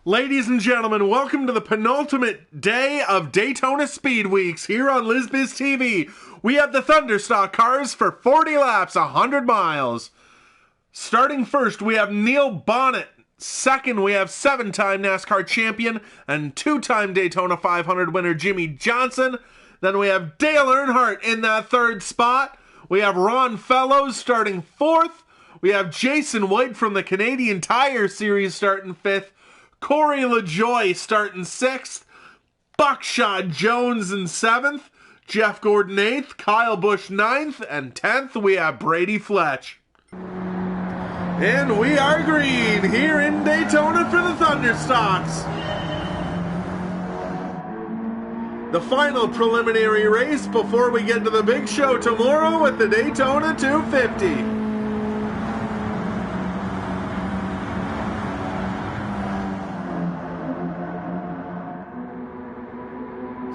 Ladies and gentlemen, welcome to the penultimate day of Daytona Speedweeks here on Lisbiz TV. We have the Thunderstock cars for 40 laps, 100 miles. Starting first, we have Neil Bonnet. Second, we have 7-time NASCAR champion and 2-time Daytona 500 winner Jimmie Johnson. Then we have Dale Earnhardt in that third spot. We have Ron Fellows starting fourth. We have Jason White from the Canadian Tire Series starting fifth. Corey LaJoie starting 6th, Buckshot Jones in 7th, Jeff Gordon 8th, Kyle Busch 9th, and 10th we have Brady Fletch. And we are green here in Daytona for the Thunderstocks. The final preliminary race before we get to the big show tomorrow with the Daytona 250.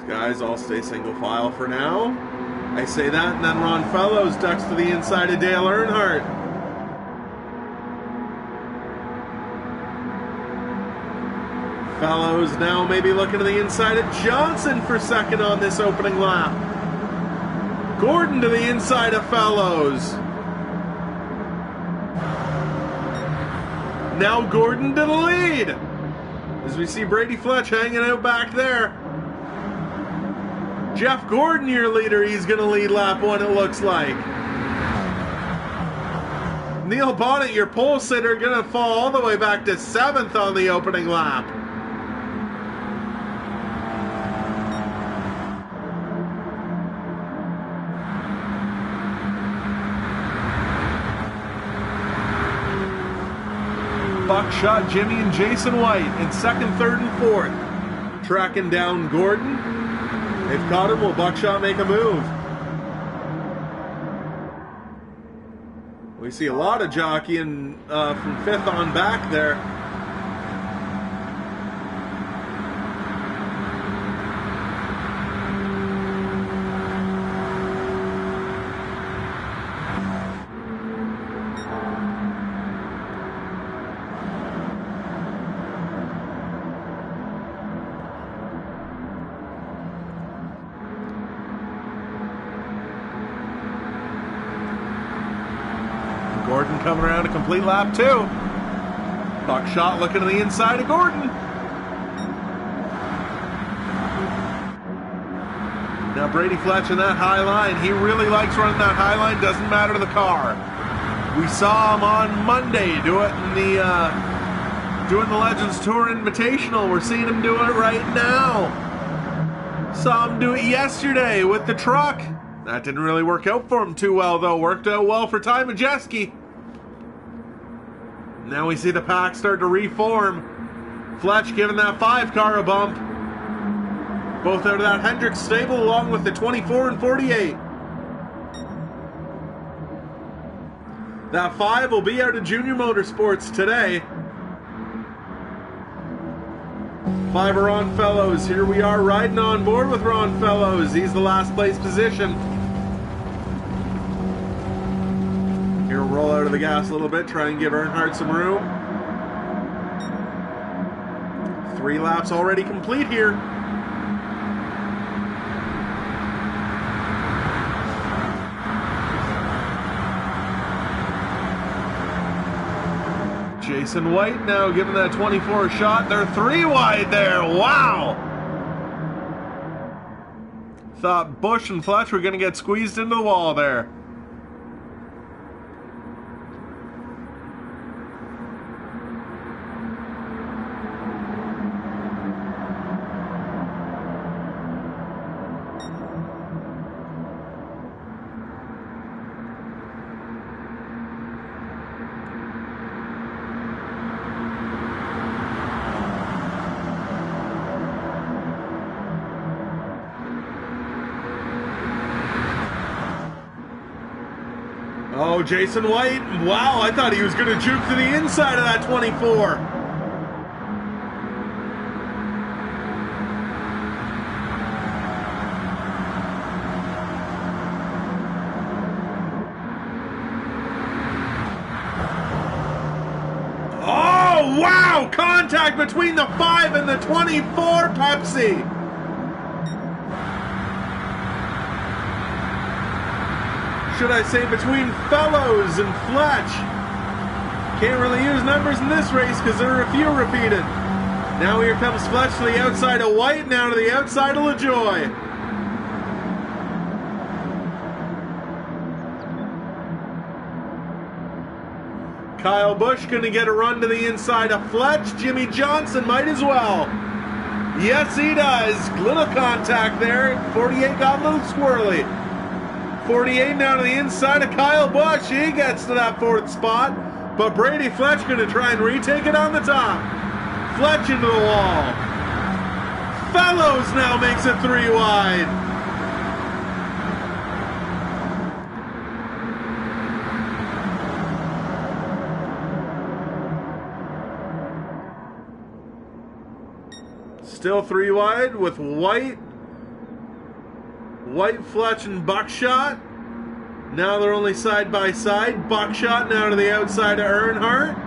Guys, all stay single file for now. I say that, and then Ron Fellows ducks to the inside of Dale Earnhardt. Fellows now maybe looking to the inside of Johnson for second on this opening lap. Gordon to the inside of Fellows. Now Gordon to the lead. As we see Brady Fletch hanging out back there. Jeff Gordon, your leader, he's going to lead lap 1, it looks like. Neil Bonnet, your pole sitter, going to fall all the way back to 7th on the opening lap. Buckshot, Jimmy, and Jason White in 2nd, 3rd, and 4th. Tracking down Gordon. They've caught him. Will Buckshot make a move? We see a lot of jockeying from 5th on back there. Gordon coming around a complete lap 2. Buckshot looking to the inside of Gordon. Now Brady Fletch in that high line. He really likes running that high line. Doesn't matter to the car. We saw him on Monday do it in doing the Legends Tour Invitational. We're seeing him do it right now. Saw him do it yesterday with the truck. That didn't really work out for him too well, though. Worked out well for Ty Majeski. Now we see the pack start to reform. Fletch giving that 5 car a bump. Both out of that Hendricks stable along with the 24 and 48. That 5 will be out of Junior Motorsports today. 5 are Ron Fellows. Here we are riding on board with Ron Fellows. He's the last place position. Here we'll roll out of the gas a little bit, try and give Earnhardt some room. 3 laps already complete here. Jason White now giving that 24 a shot. They're 3 wide there. Wow! Thought Busch and Fletch were going to get squeezed into the wall there. Oh, Jason White. Wow, I thought he was going to juke to the inside of that 24. Oh, wow! contact between the 5 and the 24 Pepsi. Should I say between Fellows and Fletch. Can't really use numbers in this race because there are a few repeated. Now here comes Fletch to the outside of White, now to the outside of LaJoy. Kyle Busch going to get a run to the inside of Fletch. Jimmy Johnson might as well. Yes, he does. Little contact there. 48 got a little squirrely. 48 now to the inside of Kyle Busch. He gets to that 4th spot. But Brady Fletch going to try and retake it on the top. Fletch into the wall. Fellows now makes it 3 wide. Still 3 wide with White, Fletch, and Buckshot. Now they're only side by side. Buckshot now to the outside of Earnhardt.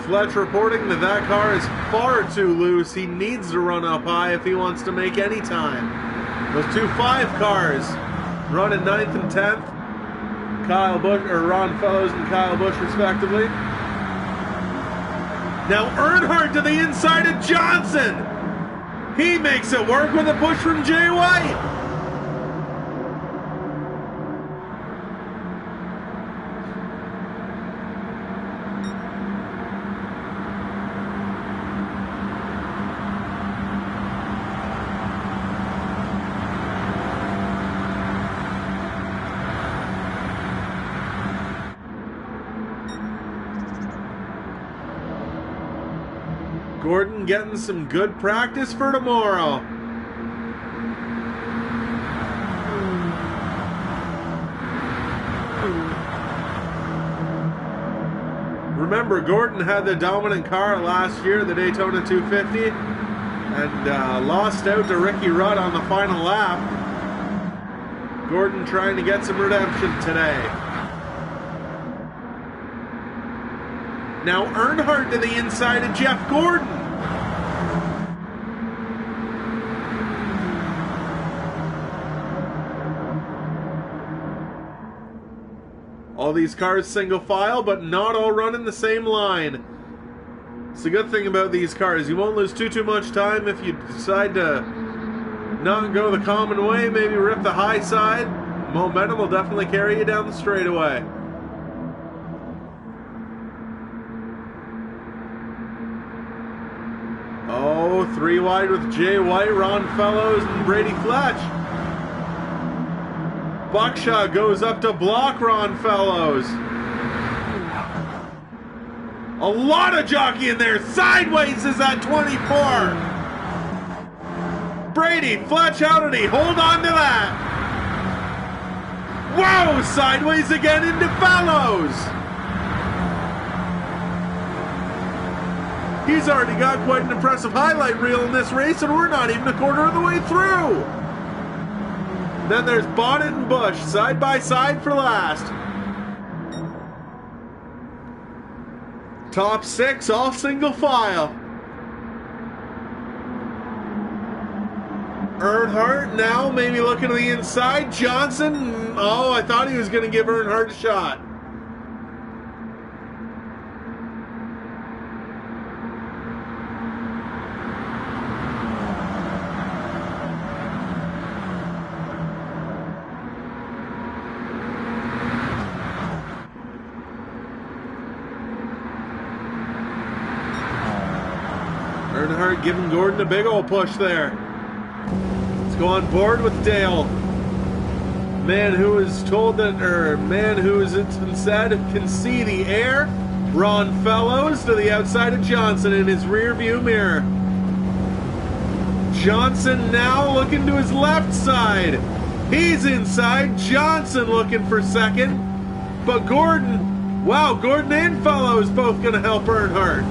Fletch reporting that that car is far too loose. He needs to run up high if he wants to make any time. Those 2 5 cars running 9th and 10th. Kyle Busch, or Ron Fellows and Kyle Busch respectively. Now Earnhardt to the inside of Johnson. He makes it work with a push from Jay White. Gordon getting some good practice for tomorrow. Remember, Gordon had the dominant car last year, the Daytona 250, and lost out to Ricky Rudd on the final lap. Gordon trying to get some redemption today. Now Earnhardt to the inside of Jeff Gordon. All these cars single file, but not all running the same line. It's the good thing about these cars. You won't lose too much time if you decide to not go the common way, maybe rip the high side. Momentum will definitely carry you down the straightaway. Oh, 3 wide with Jay White, Ron Fellows, and Brady Fletch. Buckshot goes up to block Ron Fellows. A lot of jockey in there. Sideways is at 24. Brady, Fletch, how did he hold on to that? Whoa, sideways again into Fellows. He's already got quite an impressive highlight reel in this race, and we're not even a quarter of the way through. Then there's Bonnet and Busch, side by side for last. Top 6, all single file. Earnhardt now maybe looking to the inside. Johnson, oh, I thought he was going to give Earnhardt a shot. Earnhardt giving Gordon a big old push there. Let's go on board with Dale. Man who is told that, or man who is, it's been said, can see the air. Ron Fellows to the outside of Johnson in his rear view mirror. Johnson now looking to his left side. He's inside. Johnson looking for second. But Gordon Wow, Gordon and Fellows both going to help Earnhardt.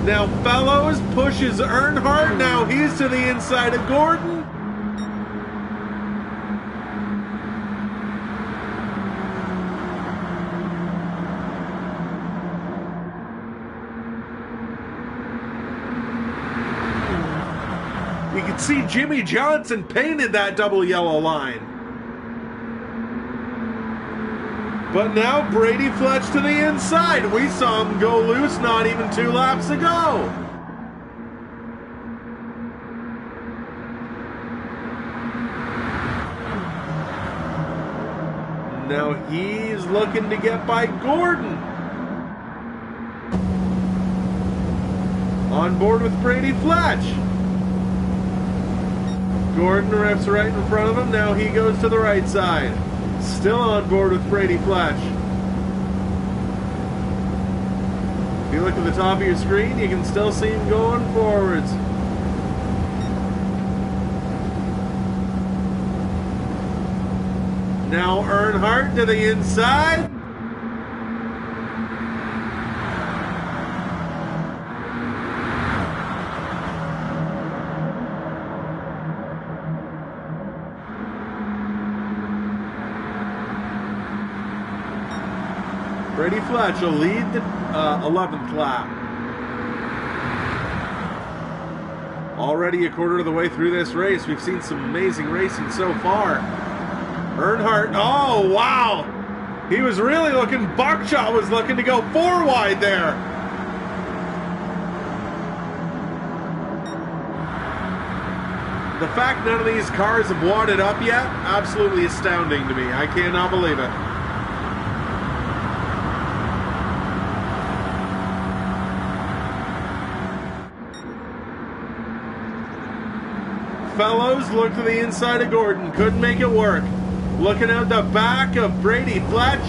Now Fellows pushes Earnhardt. Now he's to the inside of Gordon. You can see Jimmy Johnson painted that double yellow line. But now Brady Fletch to the inside. We saw him go loose not even 2 laps ago. Now he's looking to get by Gordon. On board with Brady Fletch. Gordon rips right in front of him. Now he goes to the right side. Still on board with Brady Fletch. If you look at the top of your screen, you can still see him going forwards. Now Earnhardt to the inside. Brady Fletch will lead the 11th lap. Already a quarter of the way through this race. We've seen some amazing racing so far. Earnhardt, oh wow! He was really looking, Buckshot was looking to go 4 wide there. The fact none of these cars have wadded up yet, absolutely astounding to me. I cannot believe it. Fellows look to the inside of Gordon, couldn't make it work. Looking out the back of Brady Fletch.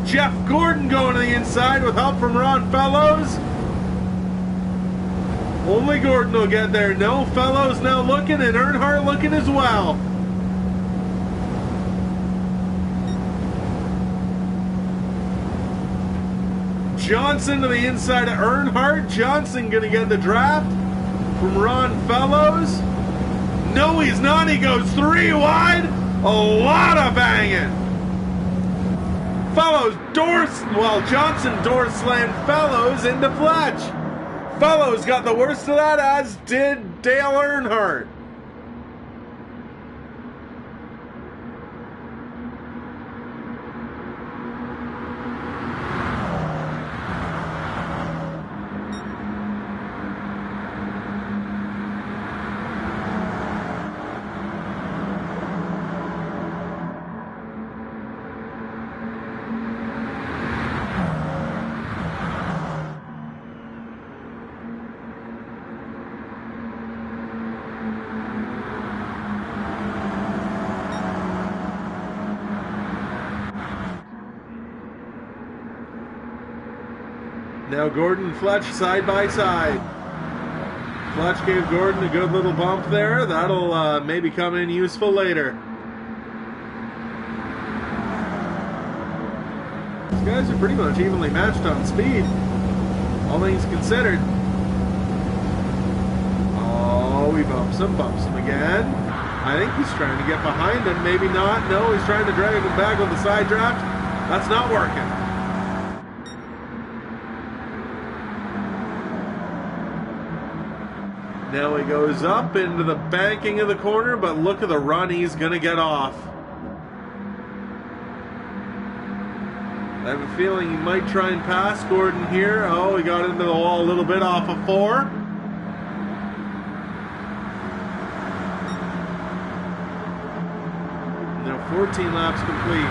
Jeff Gordon going to the inside with help from Ron Fellows. Only Gordon will get there. No, Fellows now looking, and Earnhardt looking as well. Johnson to the inside of Earnhardt. Johnson going to get the draft from Ron Fellows. No, he's not. He goes 3 wide. A lot of banging. Fellows Johnson door slammed Fellows into Fletch. Fellows got the worst of that, as did Dale Earnhardt. Now Gordon and Fletch side by side. Fletch gave Gordon a good little bump there. That'll maybe come in useful later. These guys are pretty much evenly matched on speed, all things considered. Oh, he bumps him again. I think he's trying to get behind him. Maybe not. No, he's trying to drag him back with the side draft. That's not working. Now he goes up into the banking of the corner, but look at the run he's going to get off. I have a feeling he might try and pass Gordon here. Oh, he got into the wall a little bit off of 4. Now 14 laps complete.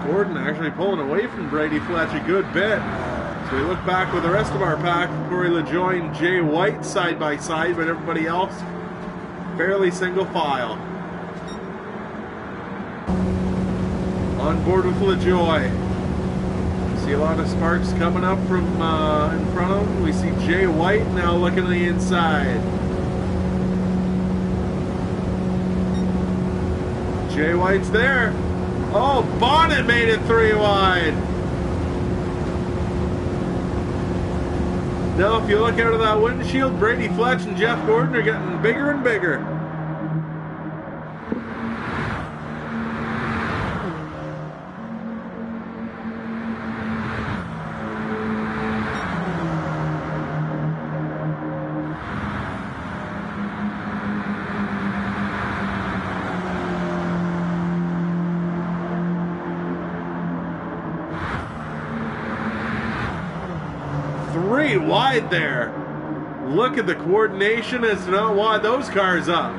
Gordon actually pulling away from Brady Fletch a good bit. So we look back with the rest of our pack. Corey LaJoy and Jay White side by side, but everybody else fairly single file. On board with LaJoy. See a lot of sparks coming up from in front of him. We see Jay White now looking to the inside. Jay White's there. Oh, Bonnet made it 3 wide. Now, if you look out of that windshield, Brady Fletch and Jeff Gordon are getting bigger and bigger. Wide there. Look at the coordination as to not wad those cars up.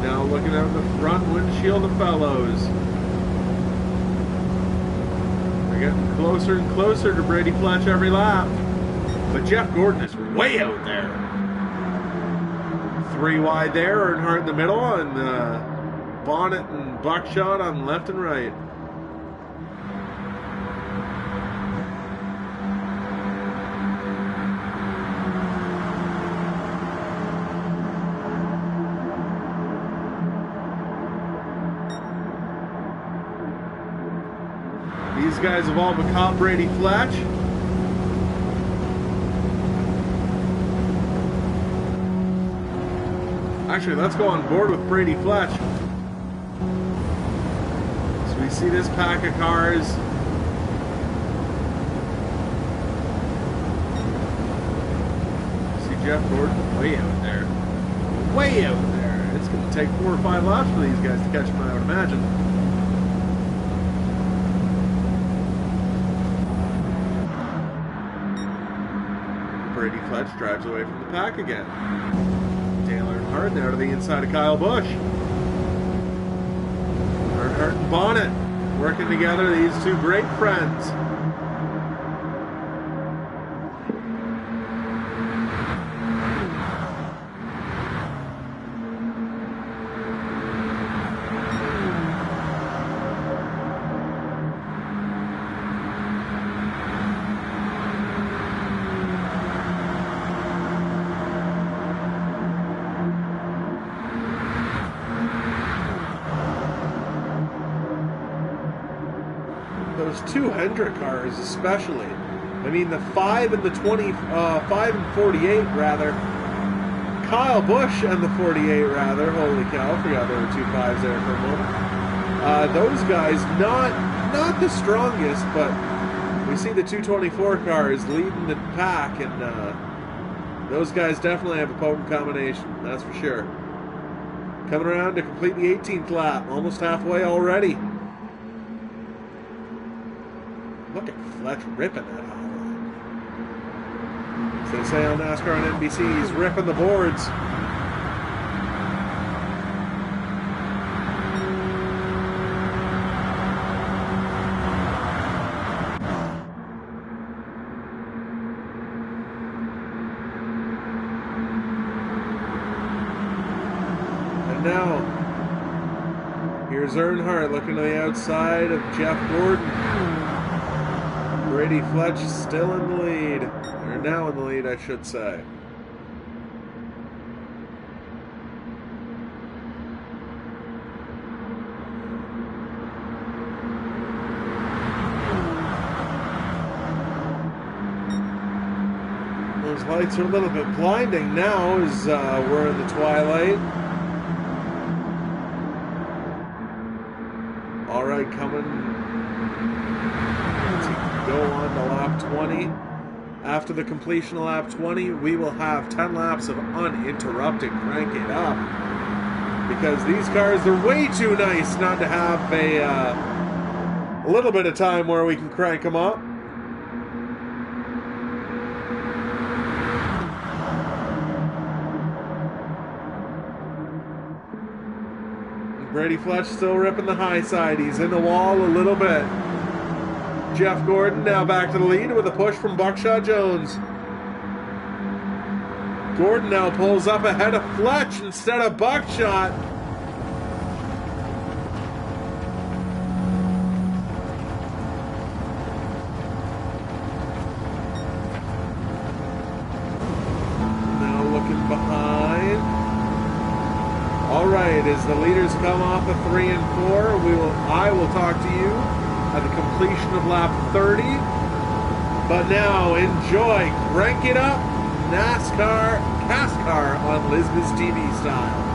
Now looking at the front windshield of fellows. They're getting closer and closer to Brady Fletch every lap. But Jeff Gordon is way out there. 3 wide there, Earnhardt in the middle, and Bonnet and Buckshot on left and right. These guys have all become Brady Fletch. Actually, let's go on board with Brady Fletch. We see this pack of cars. See Jeff Gordon way out there. Way out there. It's going to take 4 or 5 laps for these guys to catch him, I would imagine. Brady Fletch drives away from the pack again. Dale Earnhardt there to the inside of Kyle Busch. Earnhardt and Bonnet working together, these two great friends. Those 2 Hendrick cars especially. I mean the 5 and the 5 and 48 rather. Kyle Busch and the 48 rather. Holy cow, forgot there were 2 5s there for a moment. Those guys not the strongest, but we see the 224 cars leading the pack, and those guys definitely have a potent combination, that's for sure. Coming around to complete the 18th lap, almost halfway already. Look at Fletch ripping that hot line. As they say on NASCAR and NBC, he's ripping the boards. And now, here's Earnhardt looking to the outside of Jeff Gordon. Brady Fletch still in the lead, or now in the lead, I should say. Those lights are a little bit blinding now as we're in the twilight. All right, coming. Go on to lap 20. After the completion of lap 20, we will have 10 laps of uninterrupted crank it up. Because these cars are way too nice not to have a little bit of time where we can crank them up. Brady Fletch still ripping the high side. He's in the wall a little bit. Jeff Gordon now back to the lead with a push from Buckshot Jones. Gordon now pulls up ahead of Fletch instead of Buckshot. behind. All right, as the leaders come off of 3 and 4, I will talk to you at the completion of lap 30. But now, enjoy, crank it up, NASCAR CASCAR on Lisbon's TV style.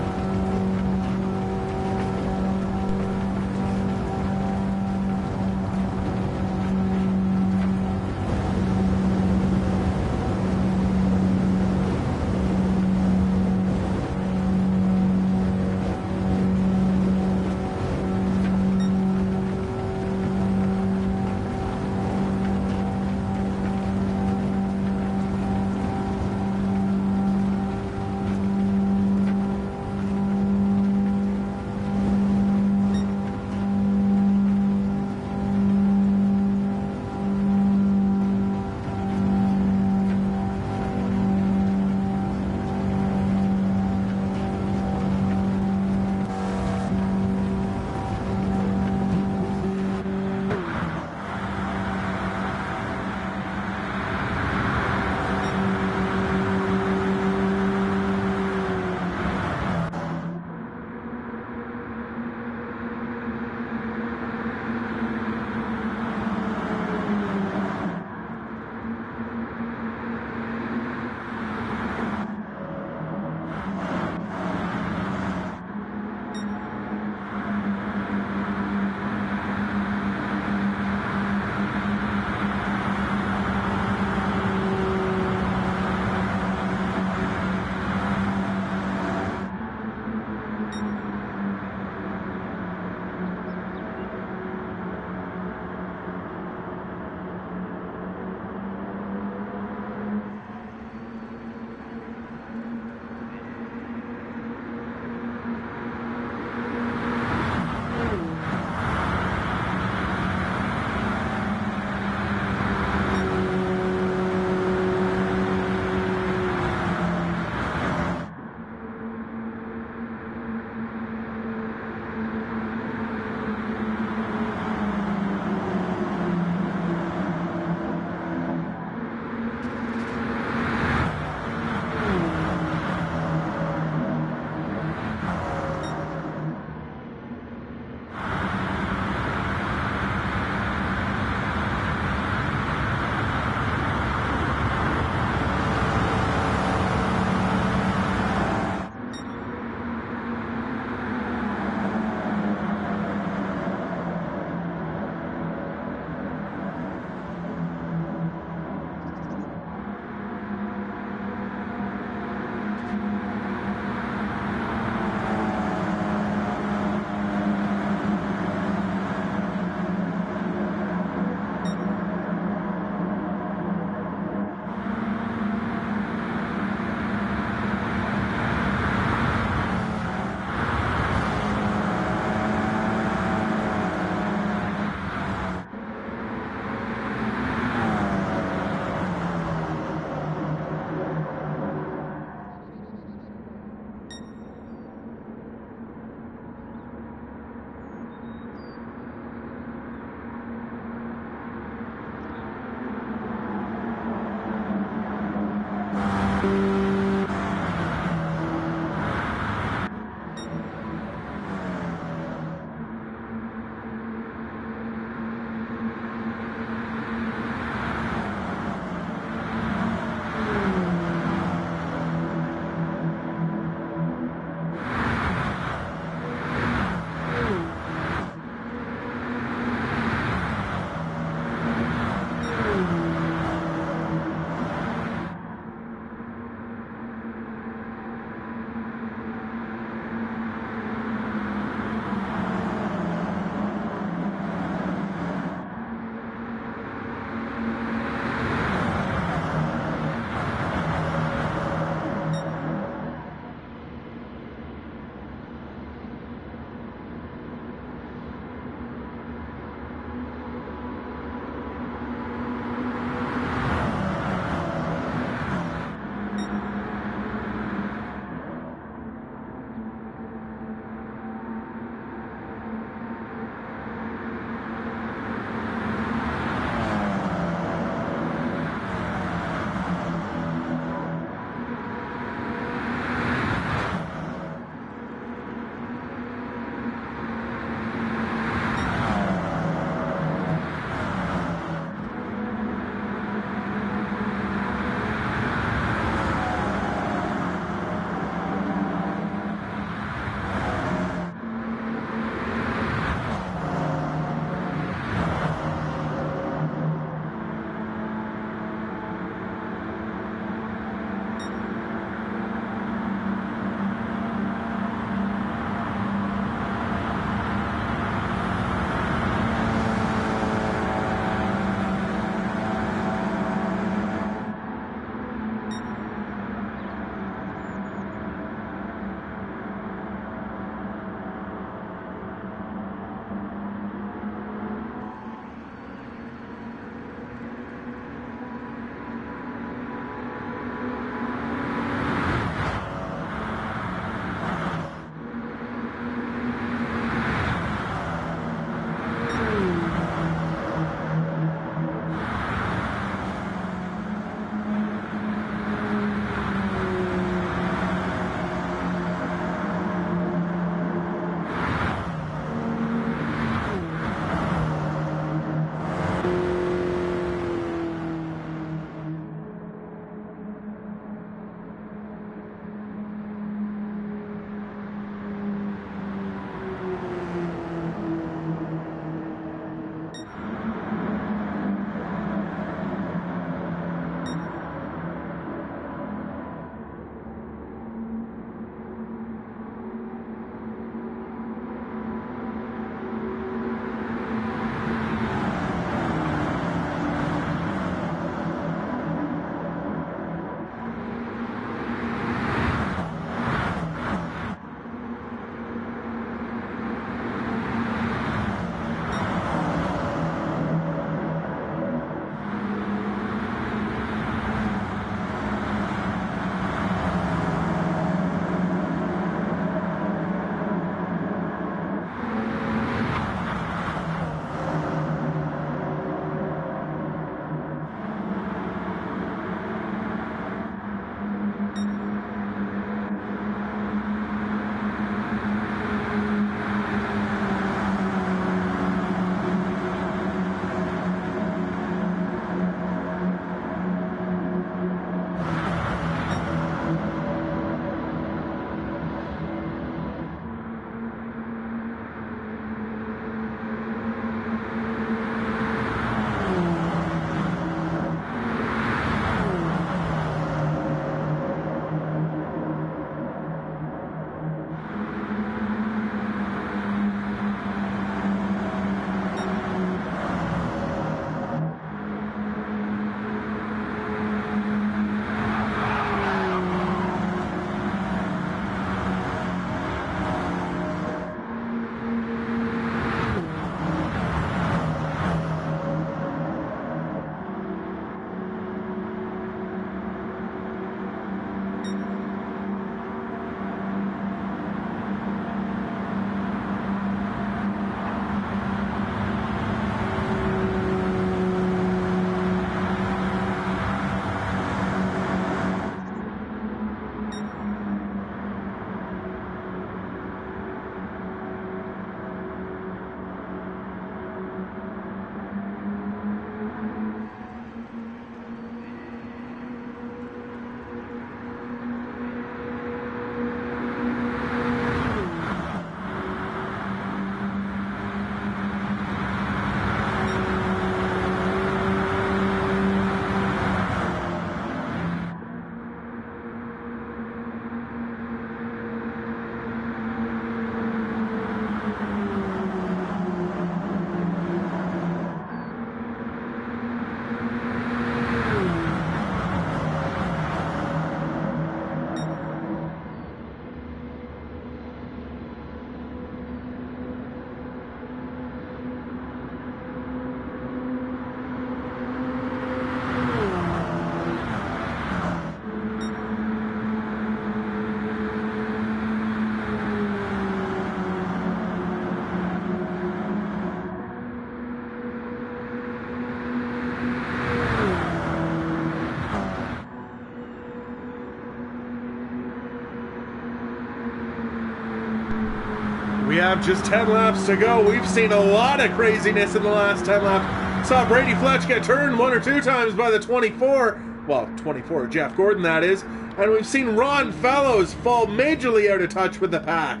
We have just 10 laps to go. We've seen a lot of craziness in the last 10 laps. Saw Brady Fletch get turned 1 or 2 times by the 24. Well, 24, Jeff Gordon, that is. And we've seen Ron Fellows fall majorly out of touch with the pack.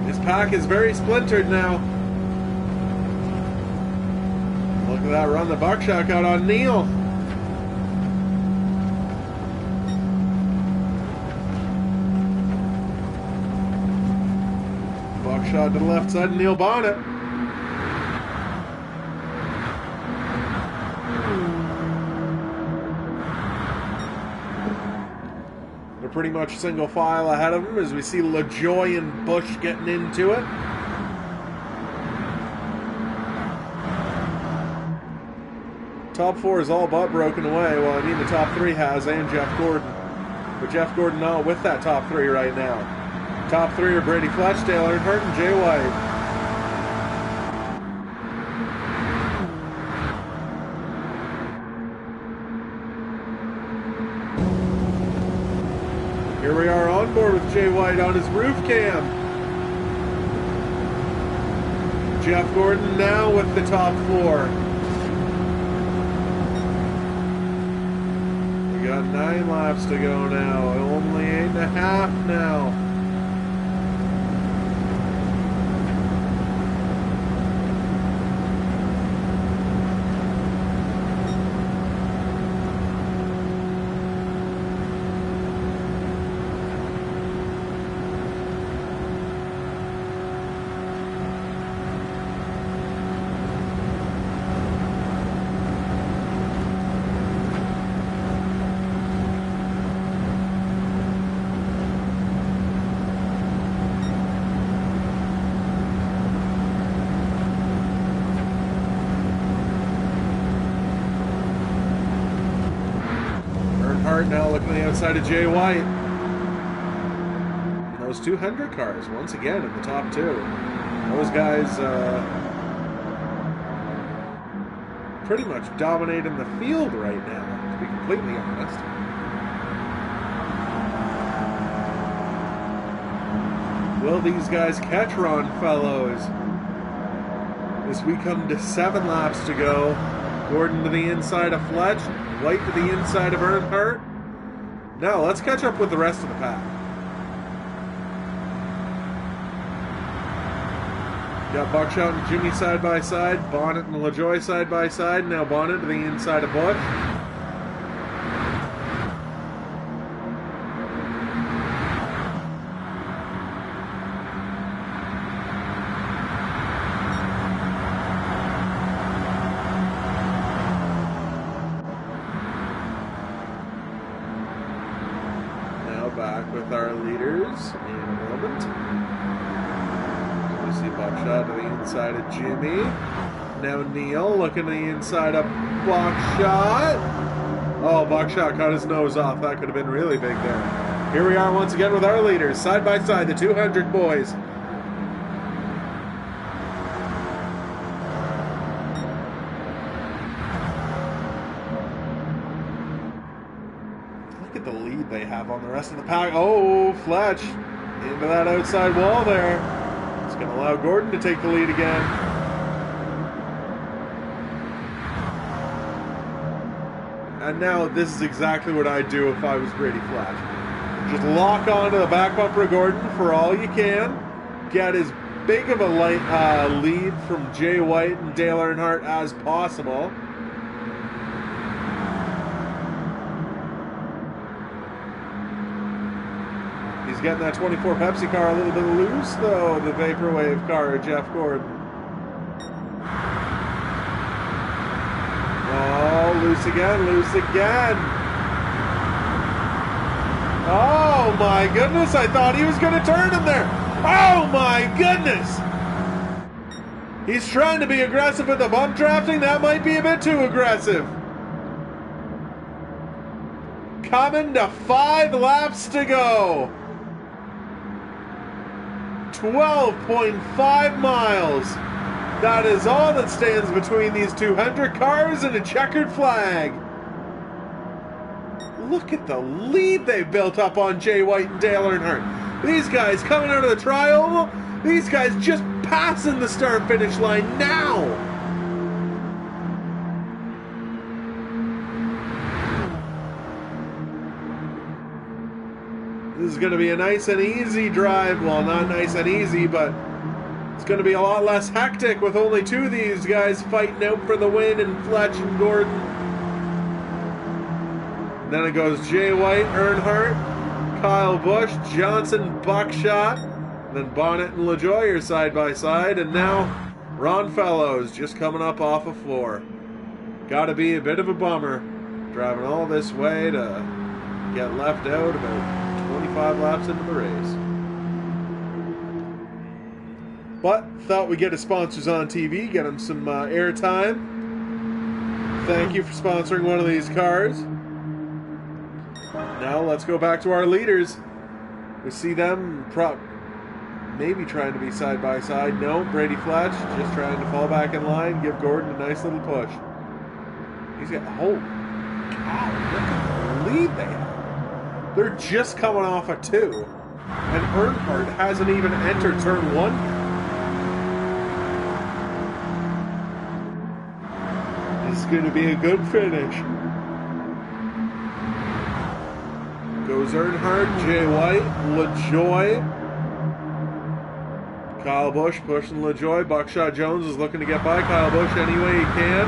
This pack is very splintered now. Look at that run the Buckshot got on Neil. Buckshot to the left side of Neil Bonnet. They're pretty much single file ahead of him as we see LaJoy and Busch getting into it. Top 4 is all but broken away. Well, I mean the top 3 has, and Jeff Gordon. But Jeff Gordon not with that top 3 right now. Top 3 are Brady Fletch, Dale Earnhardt, and Jay White. Here we are on board with Jay White on his roof cam. Jeff Gordon now with the top 4. We got 9 laps to go now. Only 8.5 now. Now looking on the outside of Jay White. And those 200 cars, once again, in the top 2. Those guys pretty much dominating the field right now, to be completely honest. Will these guys catch Ron Fellows? As we come to 7 laps to go. Gordon to the inside of Fletch. White to the inside of Earnhardt. Now, let's catch up with the rest of the pack. Got Buckshot and Jimmy side by side, Bonnet and LaJoy side by side. Now Bonnet to the inside of Busch. Back with our leaders in a moment. We see Buckshot to the inside of Jimmy. Now Neil looking to the inside of Buckshot. Oh, Buckshot cut his nose off. That could have been really big there. Here we are once again with our leaders, side by side, the 200 boys. Look at the lead they have on the rest of the pack. Oh, Fletch into that outside wall there. It's going to allow Gordon to take the lead again. And now this is exactly what I'd do if I was Brady Fletch. Just lock onto the back bumper of Gordon for all you can. Get as big of a lead from Jay White and Dale Earnhardt as possible. He's getting that 24 Pepsi car a little bit loose, though, the Vaporwave car of Jeff Gordon. Oh, loose again, loose again. Oh, my goodness, I thought he was going to turn him there. Oh, my goodness. He's trying to be aggressive with the bump drafting. That might be a bit too aggressive. Coming to 5 laps to go. 12.5 miles. That is all that stands between these 200 cars and a checkered flag. Look at the lead they've built up on Jay White and Dale Earnhardt. These guys coming out of the tri-oval. These guys just passing the start-finish line now. This is going to be a nice and easy drive. Well, not nice and easy, but it's going to be a lot less hectic with only two of these guys fighting out for the win, and Fletch and Gordon. And then it goes Jay White, Earnhardt, Kyle Busch, Johnson, Buckshot, and then Bonnet and LaJoie are side by side, and now Ron Fellows just coming up off a floor. Gotta be a bit of a bummer driving all this way to get left out about 25 laps into the race. But thought we'd get his sponsors on TV, get them some airtime. Thank you for sponsoring one of these cars. Now let's go back to our leaders. We see them maybe trying to be side by side. No, Brady Fletch just trying to fall back in line, give Gordon a nice little push. He's got, holy cow, look at the lead they have. They're just coming off a 2. And Earnhardt hasn't even entered turn 1 yet. This is going to be a good finish. Goes Earnhardt, Jay White, LaJoie. Kyle Busch pushing LaJoie. Buckshot Jones is looking to get by Kyle Busch any way he can.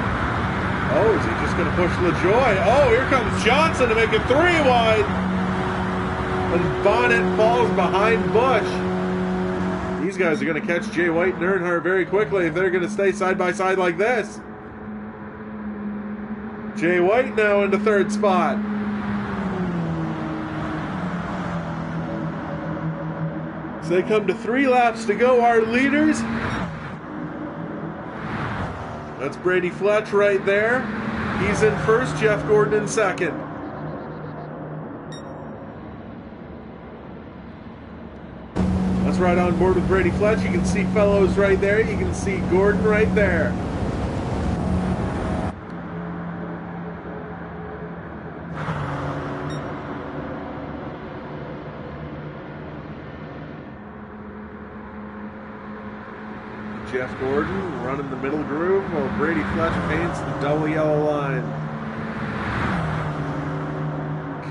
Oh, is he just going to push LaJoie? Oh, here comes Johnson to make it 3 wide. And Bonnet falls behind Busch. These guys are going to catch Jay White and Earnhardt very quickly if they're going to stay side by side like this. Jay White now into 3rd spot. So they come to 3 laps to go, our leaders. That's Brady Fletch right there. He's in 1st, Jeff Gordon in 2nd. Let's ride on board with Brady Fletch. You can see Fellows right there. You can see Gordon right there. Jeff Gordon running the middle groove while Brady Fletch paints the double yellow line.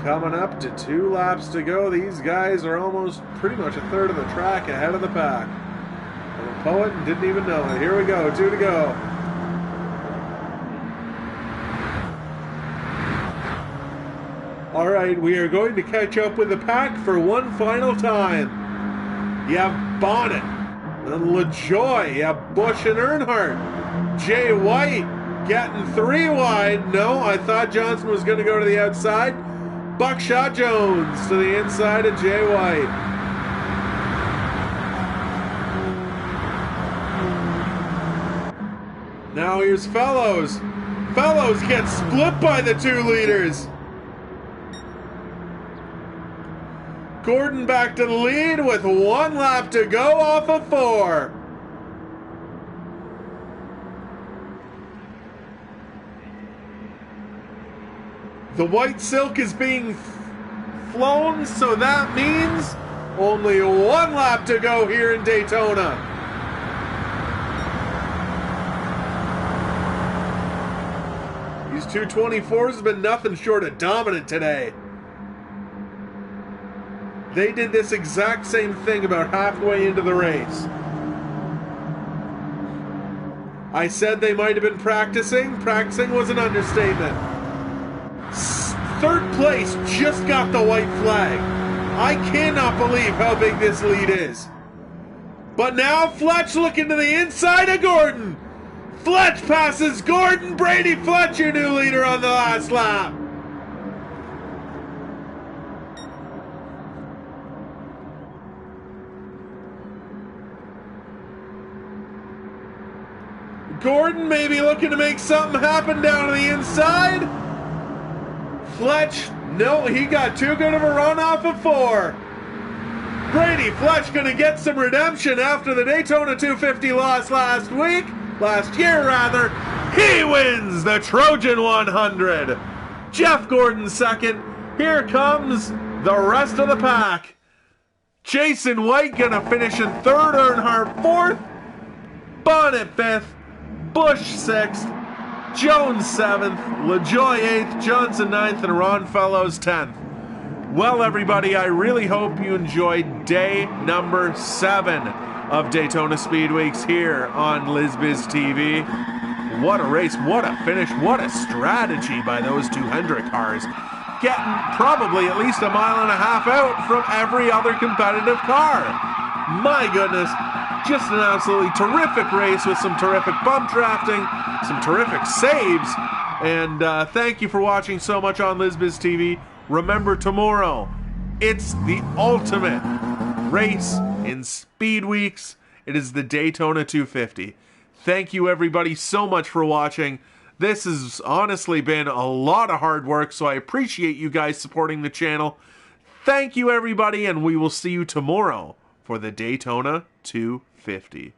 Coming up to 2 laps to go. These guys are almost pretty much a third of the track ahead of the pack. I'm a poet and didn't even know it. Here we go, 2 to go. All right, we are going to catch up with the pack for one final time. You have Bonnet. And LaJoie, you have Busch and Earnhardt. Jay White getting 3 wide. No, I thought Johnson was going to go to the outside. Buckshot Jones to the inside of Jay White. Now here's Fellows. Fellows gets split by the 2 leaders. Gordon back to the lead with 1 lap to go off of 4. The white silk is being flown, so that means only 1 lap to go here in Daytona. These 224s have been nothing short of dominant today. They did this exact same thing about halfway into the race. I said they might have been practicing. Practicing was an understatement. 3rd place just got the white flag. I cannot believe how big this lead is. But now Fletch looking to the inside of Gordon. Fletch passes Gordon. Brady Fletch, your new leader on the last lap. Gordon maybe looking to make something happen down to the inside. Fletch, no, he got too good of a run off of 4. Brady Fletch going to get some redemption after the Daytona 250 loss last year rather. He wins the Trojan 100. Jeff Gordon 2nd. Here comes the rest of the pack. Jason White gonna finish in third, Earnhardt fourth, Bonnet fifth, Busch sixth, Jones seventh, LaJoie eighth, Johnson ninth, and Ron Fellows 10th. Well, everybody, I really hope you enjoyed day number 7 of Daytona Speedweeks here on LizBiz TV. What a race, what a finish, what a strategy by those two Hendrick cars. Getting probably at least a mile and a half out from every other competitive car. My goodness, just an absolutely terrific race with some terrific bump drafting, some terrific saves, and thank you for watching so much on LizBiz TV. Remember, tomorrow, it's the ultimate race in Speedweeks. It is the Daytona 250. Thank you, everybody, so much for watching. This has honestly been a lot of hard work, so I appreciate you guys supporting the channel. Thank you, everybody, and we will see you tomorrow for the Daytona 250.